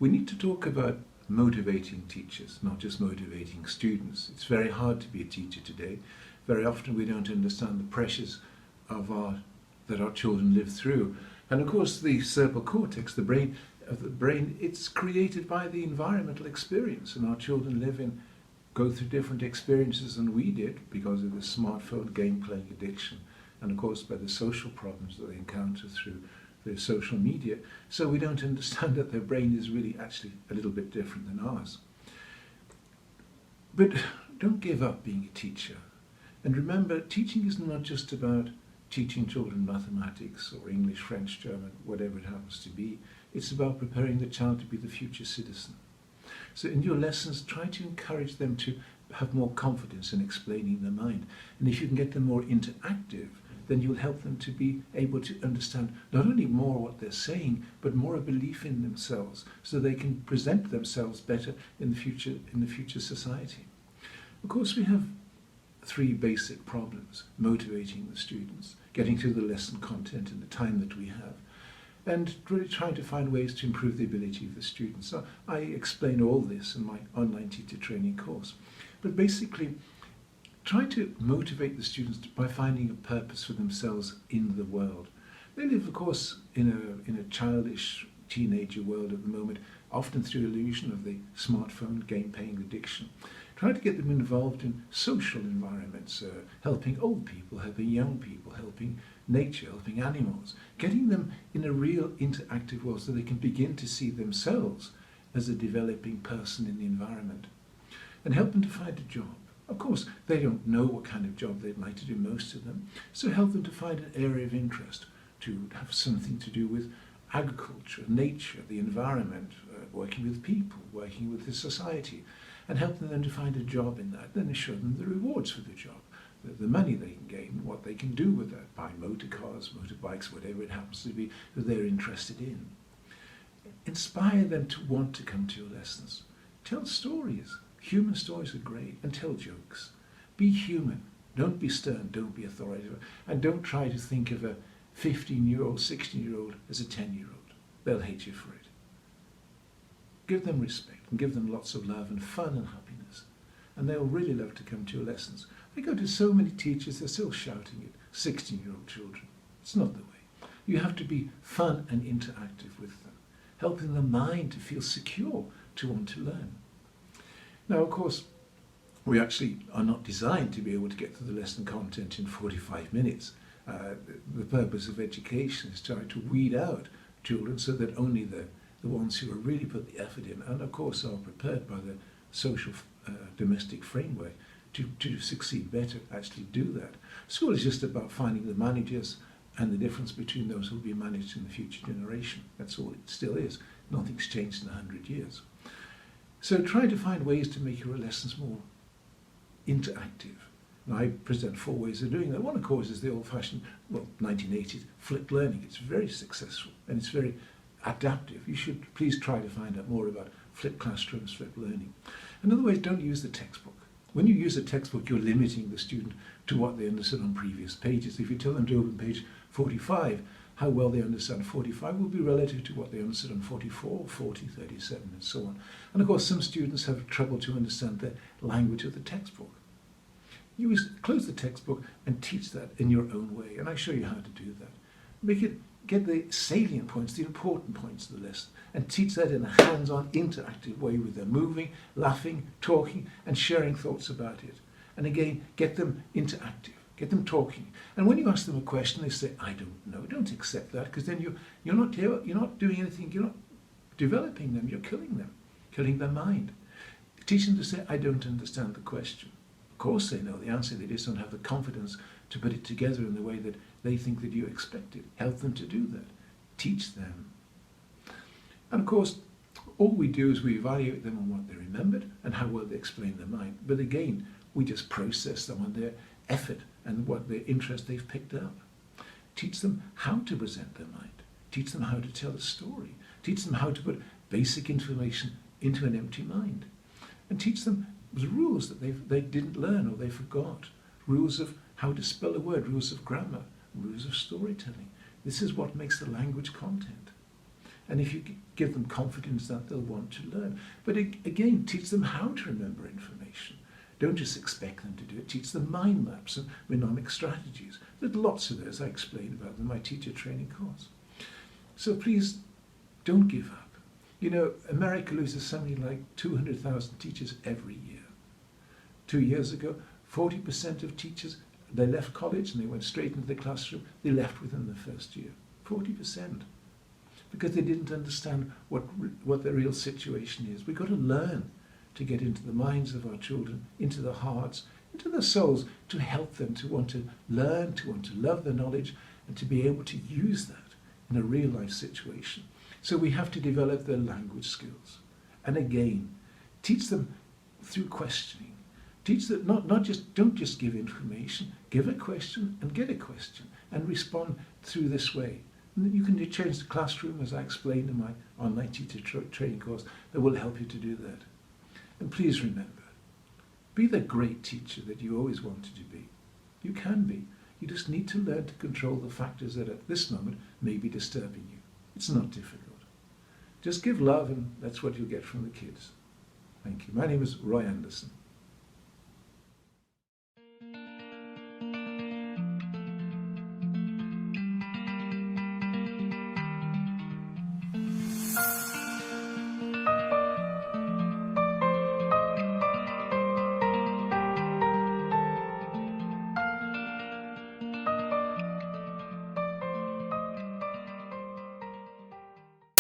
We need to talk about motivating teachers, not just motivating students. It's very hard to be a teacher today. Very often we don't understand the pressures that our children live through. And of course the cerebral cortex, the brain, it's created by the environmental experience, and our children go through different experiences than we did because of the smartphone game playing addiction, and of course by the social problems that they encounter through the social media. So we don't understand that their brain is really actually a little bit different than ours. But don't give up being a teacher. And remember, teaching is not just about teaching children mathematics or English, French, German, whatever it happens to be. It's about preparing the child to be the future citizen. So in your lessons, try to encourage them to have more confidence in explaining their mind. And if you can get them more interactive, then you'll help them to be able to understand not only more what they're saying, but more a belief in themselves, so they can present themselves better in the future society. Of course, we have three basic problems: motivating the students, getting through the lesson content in the time that we have, and really trying to find ways to improve the ability of the students. So I explain all this in my online teacher training course. But basically, try to motivate the students by finding a purpose for themselves in the world. They live, of course, in a childish teenager world at the moment, often through illusion of the smartphone game-playing addiction. Try to get them involved in social environments, helping old people, helping young people, helping nature, helping animals, getting them in a real interactive world so they can begin to see themselves as a developing person in the environment, and help them to find a job. Of course, they don't know what kind of job they'd like to do, most of them, so help them to find an area of interest, to have something to do with agriculture, nature, the environment, working with people, working with the society, and help them then to find a job in that. Then show them the rewards for the job, the money they can gain, what they can do with that, buy motor cars, motorbikes, whatever it happens to be that they're interested in. Inspire them to want to come to your lessons. Tell stories. Human stories are great, and tell jokes. Be human. Don't be stern, don't be authoritative, and don't try to think of a 15-year-old, 16-year-old as a 10-year-old. They'll hate you for it. Give them respect and give them lots of love and fun and happiness, and they'll really love to come to your lessons. I go to so many teachers, they're still shouting at 16-year-old children. It's not the way. You have to be fun and interactive with them, helping the mind to feel secure, to want to learn. Now, of course, we actually are not designed to be able to get through the lesson content in 45 minutes. The purpose of education is trying to weed out children so that only the ones who are really put the effort in, and of course are prepared by the social domestic framework to succeed better, actually do that. School is just about finding the managers and the difference between those who will be managed in the future generation. That's all it still is. Nothing's changed in 100 years. So try to find ways to make your lessons more interactive. And I present 4 ways of doing that. One, of course, is the old-fashioned, 1980s flipped learning. It's very successful and it's very adaptive. You should please try to find out more about flipped classrooms, flipped learning. Another way is don't use the textbook. When you use a textbook, you're limiting the student to what they understood on previous pages. If you tell them to open page 45, how well they understand 45 will be relative to what they understood on 44, 40, 37, and so on. And of course, some students have trouble to understand the language of the textbook. Close the textbook and teach that in your own way, and I show you how to do that. Get the salient points, the important points of the lesson, and teach that in a hands-on, interactive way with them moving, laughing, talking, and sharing thoughts about it. And again, get them interactive. Get them talking. And when you ask them a question, they say, I don't know. Don't accept that, because then you're not doing anything, you're not developing them, you're killing their mind. Teach them to say, I don't understand the question. Of course they know the answer, they just don't have the confidence to put it together in the way that they think that you expect it. Help them to do that. Teach them. And of course, all we do is we evaluate them on what they remembered and how well they explain their mind. But again, we just process them on their effort and what their interest they've picked up. Teach them how to present their mind. Teach them how to tell a story. Teach them how to put basic information into an empty mind. And teach them the rules that they didn't learn or they forgot. Rules of how to spell a word, rules of grammar, rules of storytelling. This is what makes the language content. And if you give them confidence that they'll want to learn. But again, teach them how to remember information. Don't just expect them to do it. Teach them mind maps and mnemonic strategies. There's lots of those. I explain about them in my teacher training course. So please, don't give up. You know, America loses something like 200,000 teachers every year. 2 years ago, 40% of teachers, they left college and they went straight into the classroom. They left within the first year. 40%. Because they didn't understand what the real situation is. We've got to learn to get into the minds of our children, into their hearts, into their souls, to help them to want to learn, to want to love the knowledge, and to be able to use that in a real life situation. So we have to develop their language skills. And again, teach them through questioning. Teach them, don't just give information, give a question and get a question and respond through this way. And you can change the classroom, as I explained in my online teacher training course, that will help you to do that. And please remember, be the great teacher that you always wanted to be. You can be. You just need to learn to control the factors that at this moment may be disturbing you. It's not difficult. Just give love and that's what you'll get from the kids. Thank you. My name is Roy Andersen.